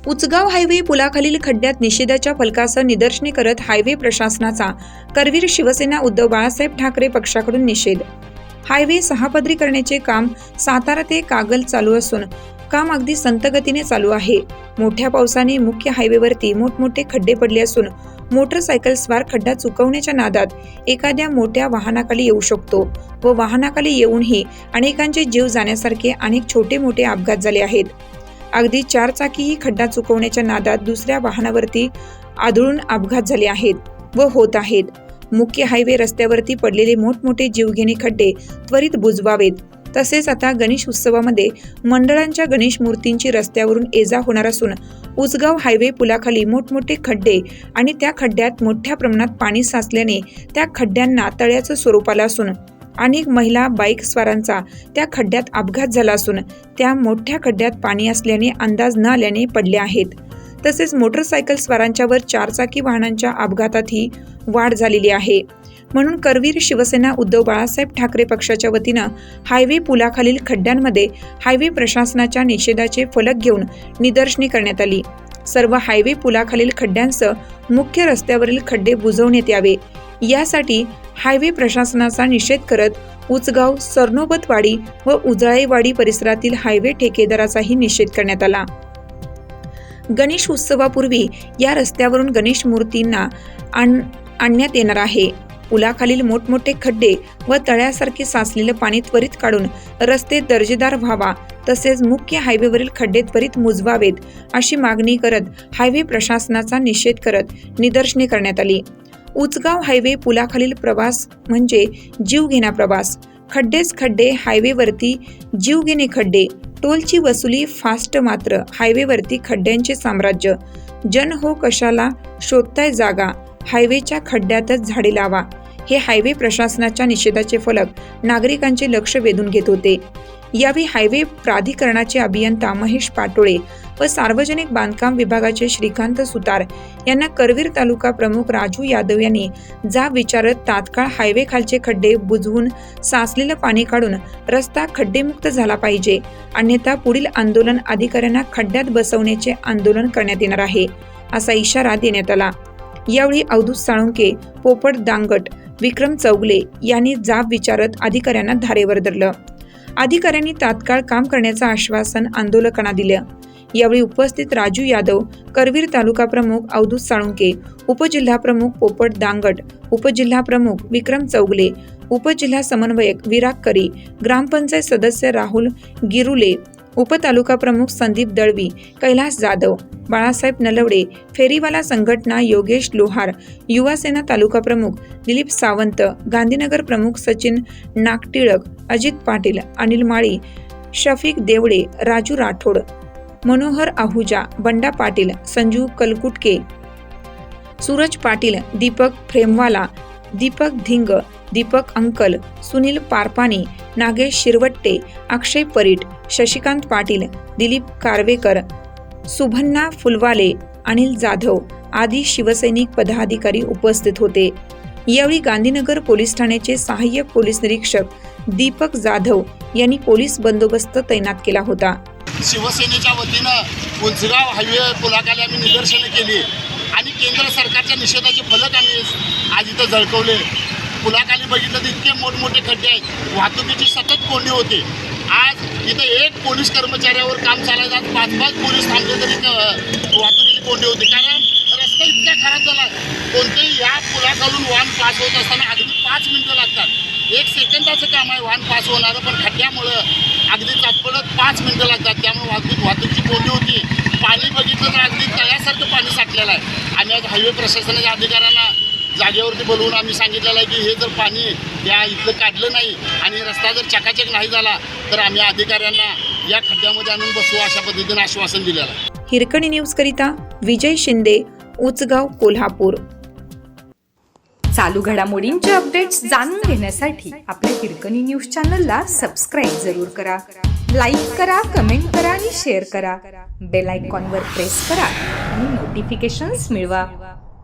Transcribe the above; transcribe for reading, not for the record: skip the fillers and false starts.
Uchgaon highway पुलाखालील खड्ड्यात निषेधाच्या फलकासह निदर्शने करत हायवे प्रशासनाचा करवीर शिवसेना उद्धव बाळासाहेब ठाकरे पक्षाकडून निषेध। हायवे सहापदरी करण्याचे काम सातारा ते कागल चालू असून काम अगदी संतगतीने चालू आहे। मोठ्या पावसाने मुख्य हायवेवरती मोठमोठे खड्डे पडले असून मोटरसायकल स्वार खड्डा चुकवण्याच्या नादात एखाद्या मोठ्या वाहनाखाली येऊ शकतो व वाहनाखाली येऊनही अनेकांचे जीव जाण्यासारखे अनेक छोटे मोठे अपघात झाले आहेत। अगदी 4 चाकीही खड्डा चुकवण्याच्या नादात दुसऱ्या वाहनावरती आदळून अपघात झाले आहेत व होत आहेत। मुख्य हायवे रस्त्यावरती पडलेले मोठमोठे जीवघेणे खड्डे त्वरित बुजवावेत। तसेच आता गणेश उत्सवामध्ये मंडळांच्या गणेश मूर्तींची रस्त्यावरून ये-जा होणार असून उचगाव हायवे पुलाखाली मोठमोठे खड्डे आणि त्या खड्ड्यात मोठ्या प्रमाणात पाणी साचल्याने त्या खड्ड्यांना तळ्याचं स्वरूप आलं असून अनेक महिला बाईक स्वारांचा त्या खड्ड्यात अपघात झाला असून त्या मोठ्या खड्ड्यात पाणी असल्याने अंदाज न आल्याने पडले आहेत। तसेच मोटरसायकल स्वारांच्यावर 4 चाकी वाहनांच्या अपघातातही वाढ झालेली आहे। म्हणून करवीर शिवसेना उद्धव बाळासाहेब ठाकरे पक्षाच्या वतीनं हायवे पुलाखालील खड्ड्यांमध्ये हायवे प्रशासनाच्या निषेधाचे फलक घेऊन निदर्शने करण्यात आली। सर्व हायवे पुलाखालील खड्ड्यांसह मुख्य रस्त्यावरील खड्डे बुजवण्यात यावे यासाठी हायवे प्रशासनाचा निषेध करत उचगाव, सरनोबतवाडी व उजळाईवाडी परिसरातील हायवे ठेकेदाराचाही निषेध करण्यात आला। गणेश उत्सवापूर्वी या रस्त्यावरून गणेश मूर्तींना आणण्यात येणार आहे। पुलाखालील मोठमोठे खड्डे व तळ्यासारखे साचलेले पाणी त्वरित काढून रस्ते दर्जेदार व्हावा तसेच मुख्य हायवेवरील खड्डे त्वरित मुजवावेत अशी मागणी करत हायवे प्रशासनाचा निषेध करत निदर्शने करण्यात आली। उचगाव हायवे पुलाखालील प्रवास म्हणजे जीवघेणा प्रवास। खड्डेच खड्डे हायवेवरती जीवघेणे खड्डे। टोलची वसुली फास्ट मात्र हायवेवरती खड्ड्यांचे साम्राज्य। जन हो कशाला शोधताय जागा, हायवेच्या खड्ड्यातच झाडे लावा। हे हायवे प्रशासनाच्या निषेधाचे फलक नागरिकांचे लक्ष वेधून घेत होते। यावेळी हायवे प्राधिकरणाचे अभियंता महेश पाटोळे व सार्वजनिक बांधकाम विभागाचे श्रीकांत सुतार यांना करवीर तालुका प्रमुख राजू यादव यांनी जाब विचारत तात्काळ हायवे खालचे खड्डे बुजवून साचलेलं पाणी काढून रस्ता खड्डेमुक्त झाला पाहिजे, अन्यथा पुढील आंदोलन अधिकाऱ्यांना खड्ड्यात बसवण्याचे आंदोलन करण्यात येणार आहे असा इशारा देण्यात आला। यावेळी अवधूत साळुंके, पोपट दांगट, विक्रम चौगले यांनी जाब विचारत अधिकाऱ्यांना धारेवर धरलं। अधिकाऱ्यांनी तात्काळ काम करण्याचं आश्वासन आंदोलकांना दिलं। यावेळी उपस्थित राजू यादव, करवीर तालुका प्रमुख अवधूत साळुंके, उपजिल्हा प्रमुख पोपट दांगट, उपजिल्हा प्रमुख विक्रम चौगले, उपजिल्हा समन्वयक विराग करी, ग्रामपंचायत सदस्य राहुल गिरुले, उपतालुका प्रमुख संदीप दळवी, कैलास जाधव, बाळासाहेब नलवडे, फेरीवाला संघटना योगेश लोहार, युवासेना तालुका प्रमुख दिलीप सावंत, गांधीनगर प्रमुख सचिन नागटिळक, अजित पाटील, अनिल माळी, शफिक देवडे, राजू राठोड, मनोहर आहुजा, बंडा पाटील, संजू कलकुटके, सूरज पाटील, दीपक फ्रेमवाला, दीपक धिंग, दीपक अंकल, सुनील पारपानी, नागेश शिरवट्टे, अक्षय परीट, शशिकांत पाटील, दिलीप कारवेकर, सुभन्ना फुलवाले, अनिल जाधव आदी शिवसैनिक पदाधिकारी उपस्थित होते। यावेळी गांधीनगर पोलीस ठाण्याचे सहाय्यक पोलीस निरीक्षक दीपक जाधव यांनी पोलीस बंदोबस्त तैनात केला होता। शिवसेनेच्या वतीनं उचगाव हायवे पुलाखाली आम्ही निदर्शने केली आणि केंद्र सरकारच्या निषेधाचे फलक आम्ही आज इथं झळकवले। पुलाखाली बघितलं तर इतके मोठमोठे खड्डे आहेत, वाहतुकीची सतत कोंडी होते। आज इथं एक पोलीस कर्मचाऱ्यावर काम चालायचं, आज 5-5 पोलीस थांबले तरी वाहतुकीची कोंडी होती, कारण रस्ता इतका खराब झाला। कोणतेही या पुलाखालून वाहन पास होत असताना अगदी 5 मिनिटं लागतात। 1 सेकंदाचं काम आहे वाहन पास होणारं, पण खड्ड्यामुळं अगदी तात्पळत 5 मिनिटं लागतात। त्यामुळे वाहतुकीची कोंडी होती। पाणी बघितलं तर अगदी तळ्यासारखं पाणी साठलेलं आहे। आणि आज हायवे प्रशासनाच्या अधिकाऱ्यांना जागेवरती बोलवून आम्ही सांगितलेलं आहे की हे जर पाणी या इथलं काढलं नाही आणि रस्ता जर चकाचक नाही झाला तर आम्ही अधिकाऱ्यांना या खड्ड्यामध्ये आणून बसवू अशा पद्धतीने आश्वासन दिलेलं आहे। हिरकणी न्यूज करिता विजय शिंदे, उचगाव, कोल्हापूर। चालू घडामोडींचे अपडेट्स जाणून घेण्यासाठी आपल्या हिरकणी न्यूज चॅनलला सबस्क्राईब जरूर करा। लाईक करा, कमेंट करा आणि शेअर करा. बेल आयकॉनवर प्रेस करा आणि नोटिफिकेशन्स मिळवा.